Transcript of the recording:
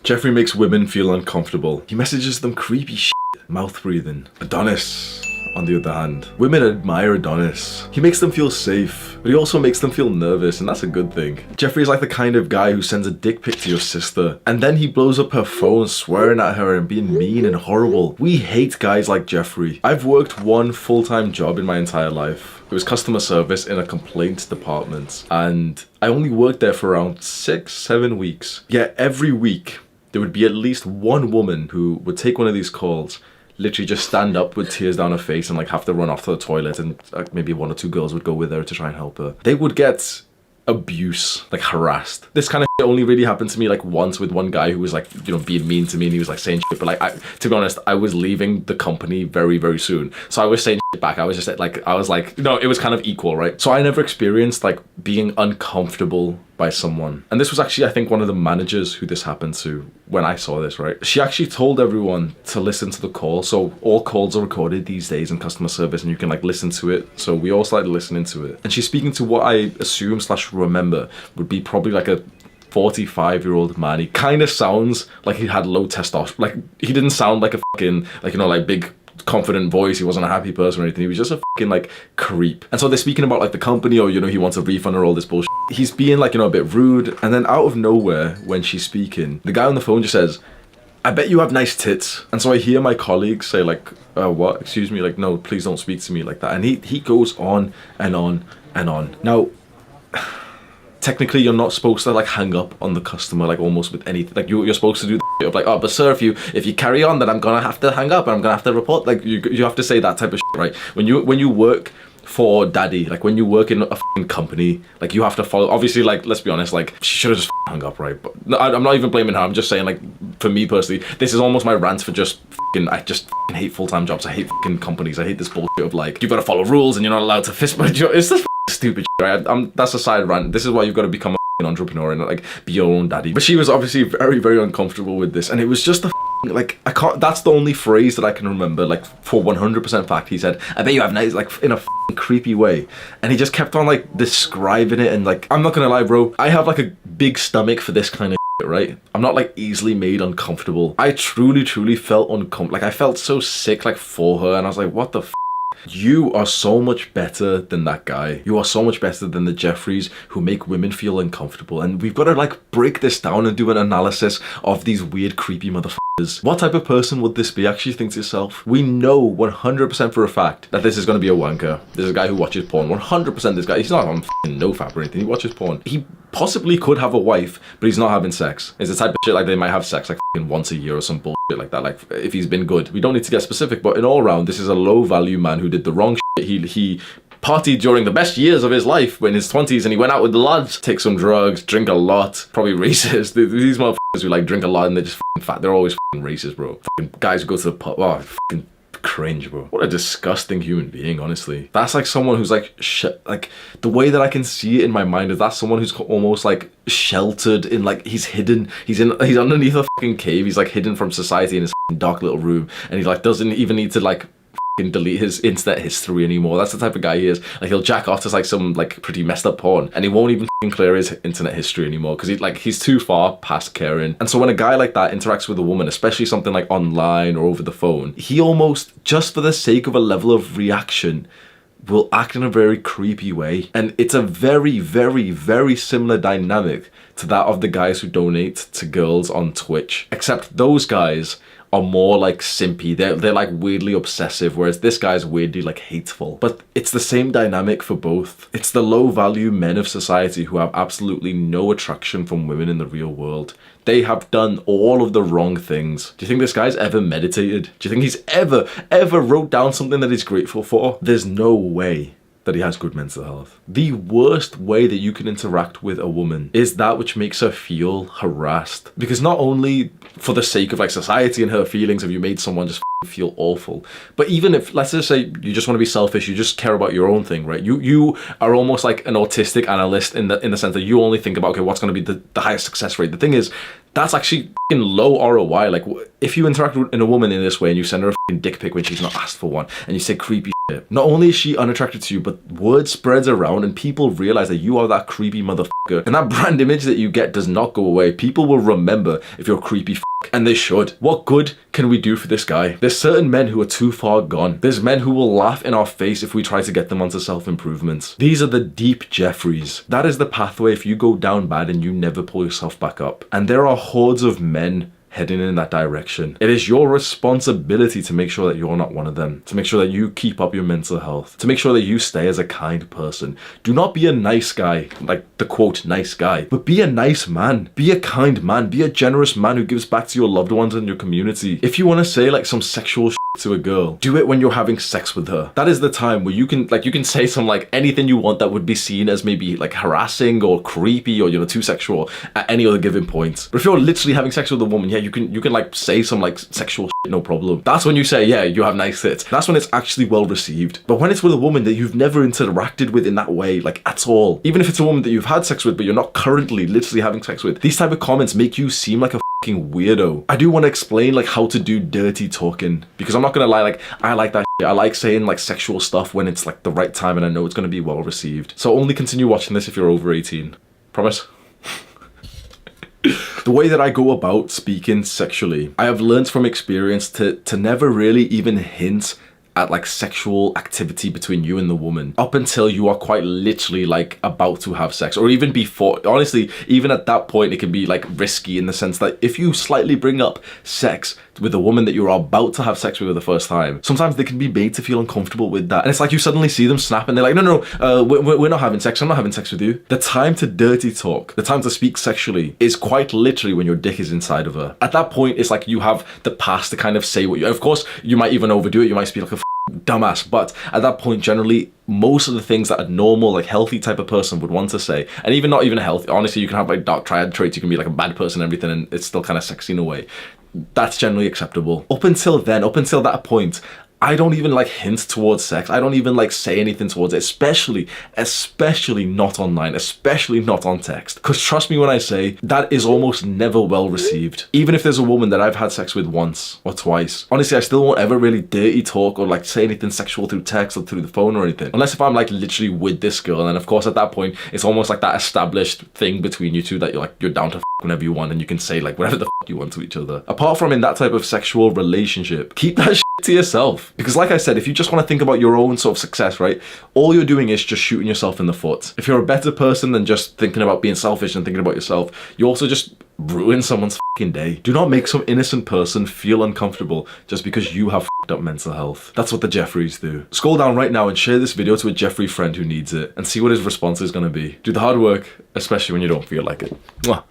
Jeffrey makes women feel uncomfortable. He messages them creepy shit, mouth breathing. Adonis, on the other hand, women admire Adonis. He makes them feel safe, but he also makes them feel nervous, and that's a good thing. Jeffrey is like the kind of guy who sends a dick pic to your sister, and then he blows up her phone swearing at her and being mean and horrible. We hate guys like Jeffrey. I've worked one full-time job in my entire life. It was customer service in a complaints department, and I only worked there for around 6-7 weeks. Yet every week, there would be at least one woman who would take one of these calls, literally just stand up with tears down her face and like have to run off to the toilet, and maybe 1 or 2 girls would go with her to try and help her. They would get abuse, like harassed. This kind of shit only really happened to me like once with one guy who was like, you know, being mean to me, and he was like saying shit, but like to be honest, I was leaving the company very, very soon, so I was saying shit back. I was just like, I was like, no, it was kind of equal, right? So I never experienced like being uncomfortable by someone. And this was actually, I think, one of the managers who this happened to when I saw this, right? She actually told everyone to listen to the call. So all calls are recorded these days in customer service, and you can like listen to it. So we all started listening to it. And she's speaking to what I assume / remember would be probably like a 45-year-old man. He kind of sounds like he had low testosterone. Like he didn't sound like a fucking, like, you know, like big confident voice. He wasn't a happy person or anything. He was just a fucking like creep. And so they're speaking about like the company, or, you know, he wants a refund or all this bullshit. He's being like, you know, a bit rude. And then out of nowhere, when she's speaking, the guy on the phone just says, "I bet you have nice tits." And so I hear my colleagues say like, what? Excuse me? Like, no, please don't speak to me like that. And he goes on and on and on. Now, technically you're not supposed to like hang up on the customer like almost with anything. Like you're supposed to do the shit of like, oh, but sir, if you carry on, then I'm gonna have to hang up and I'm gonna have to report. Like you have to say that type of shit, right? When you work for daddy, like when you work in a f***ing company, like you have to follow. Obviously, like, let's be honest, like she should have just hung up, right? But no, I'm not even blaming her. I'm just saying, like, for me personally, this is almost my rant for just I just hate full-time jobs. I hate fucking companies. I hate this bullshit of like, you've got to follow rules and you're not allowed to fist bump. It's just stupid shit, right? That's a side rant. This is why you've got to become an entrepreneur and like be your own daddy. But she was obviously very, very uncomfortable with this, and it was just a like, I can't, that's the only phrase that I can remember, like, for 100% fact. He said, "I bet you have nice," like, in a creepy way. And he just kept on, like, describing it, and, like, I'm not gonna lie, bro, I have, like, a big stomach for this kind of shit, right? I'm not, like, easily made uncomfortable. I truly, truly felt uncomfortable. Like, I felt so sick, like, for her, and I was like, what the f***? You are so much better than that guy. You are so much better than the Jeffreys who make women feel uncomfortable. And we've got to like break this down and do an analysis of these weird, creepy motherfuckers. What type of person would this be? Actually think to yourself. We know 100% for a fact that this is going to be a wanker. There's a guy who watches porn. 100% this guy. He's not on f***ing NoFap or anything. He watches porn. He possibly could have a wife, but he's not having sex. It's the type of shit like they might have sex like f***ing once a year or some bullshit like that. Like if he's been good. We don't need to get specific, but in all round, this is a low value man who did the wrong shit. He partied during the best years of his life in his 20s, and he went out with the lads, take some drugs, drink a lot, probably racist. These motherfuckers who like drink a lot and they're just f***ing fat. They're always f***ing racist, bro. F***ing guys who go to the pub. Oh, f***ing cringe, bro. What a disgusting human being, honestly. That's like someone who's like like the way that I can see it in my mind is that's someone who's almost like sheltered in like he's hidden. He's underneath a fucking cave. He's like hidden from society in his dark little room, and he like doesn't even need to like delete his internet history anymore. That's the type of guy he is. Like he'll jack off to like some like pretty messed up porn, and he won't even clear his internet history anymore because he's too far past caring. And so when a guy like that interacts with a woman, especially something like online or over the phone, he almost, just for the sake of a level of reaction, will act in a very creepy way. And it's a very, very, very similar dynamic to that of the guys who donate to girls on Twitch, except those guys are more like simpy. They're like weirdly obsessive, whereas this guy's weirdly like hateful. But it's the same dynamic for both. It's the low value men of society who have absolutely no attraction from women in the real world. They have done all of the wrong things. Do you think this guy's ever meditated? Do you think he's ever wrote down something that he's grateful for? There's no way that he has good mental health. The worst way that you can interact with a woman is that which makes her feel harassed. Because not only for the sake of like society and her feelings have you made someone just feel awful, but even if, let's just say you just want to be selfish, you just care about your own thing, right? You are almost like an autistic analyst in the sense that you only think about, okay, what's going to be the highest success rate. The thing is, that's actually low ROI. Like if you interact with a woman in this way and you send her a dick pic when she's not asked for one, and you say creepy shit. Not only is she unattracted to you, but word spreads around and people realize that you are that creepy motherfucker. And that brand image that you get does not go away. People will remember if you're a creepy and they should. What good can we do for this guy? There's certain men who are too far gone. There's men who will laugh in our face if we try to get them onto self-improvements. These are the deep Jeffreys. That is the pathway if you go down bad and you never pull yourself back up. And there are hordes of men heading in that direction. It is your responsibility to make sure that you're not one of them, to make sure that you keep up your mental health, to make sure that you stay as a kind person. Do not be a nice guy, like the quote, nice guy, but be a nice man. Be a kind man. Be a generous man who gives back to your loved ones and your community. If you want to say like some sexual shit to a girl, do it when you're having sex with her. That is the time where you can say some like anything you want that would be seen as maybe like harassing or creepy or, you know, too sexual at any other given point. But if you're literally having sex with a woman, yeah, you can like say some like sexual shit, no problem. That's when you say, yeah, you have nice tits. That's when it's actually well received. But when it's with a woman that you've never interacted with in that way, like at all, even if it's a woman that you've had sex with but you're not currently literally having sex with, these type of comments make you seem like a fucking weirdo. I do want to explain like how to do dirty talking, because I'm not gonna lie, like I like that shit. I like saying like sexual stuff when it's like the right time and I know it's gonna be well received. So only continue watching this if you're over 18. Promise? The way that I go about speaking sexually, I have learned from experience to never really even hint at like sexual activity between you and the woman up until you are quite literally like about to have sex, or even before. Honestly, even at that point it can be like risky in the sense that if you slightly bring up sex with a woman that you're about to have sex with for the first time, sometimes they can be made to feel uncomfortable with that, and it's like you suddenly see them snap and they're like, no, we're not having sex. I'm not having sex with you. The time to dirty talk, the time to speak sexually is quite literally when your dick is inside of her. At that point it's like you have the pass to kind of say what you, of course you might even overdo it, you might speak like a dumbass, but at that point generally most of the things that a normal like healthy type of person would want to say, and even not even healthy, honestly, you can have like dark triad traits, you can be like a bad person and everything and it's still kind of sexy in a way, that's generally acceptable. Up until then, up until that point, I don't even like hint towards sex. I don't even like say anything towards it, especially not online, especially not on text. Because trust me when I say that is almost never well received. Even if there's a woman that I've had sex with once or twice, honestly, I still won't ever really dirty talk or like say anything sexual through text or through the phone or anything. Unless if I'm like literally with this girl, and of course at that point, it's almost like that established thing between you two that you're down to whenever you want and you can say like whatever the you want to each other. Apart from in that type of sexual relationship, keep that to yourself. Because like I said, if you just want to think about your own sort of success, right, all you're doing is just shooting yourself in the foot. If you're a better person than just thinking about being selfish and thinking about yourself, you also just ruin someone's fucking day. Do not make some innocent person feel uncomfortable just because you have fucked up mental health. That's what the Jeffreys do. Scroll down right now and share this video to a Jeffrey friend who needs it and see what his response is going to be. Do the hard work, especially when you don't feel like it. Mwah.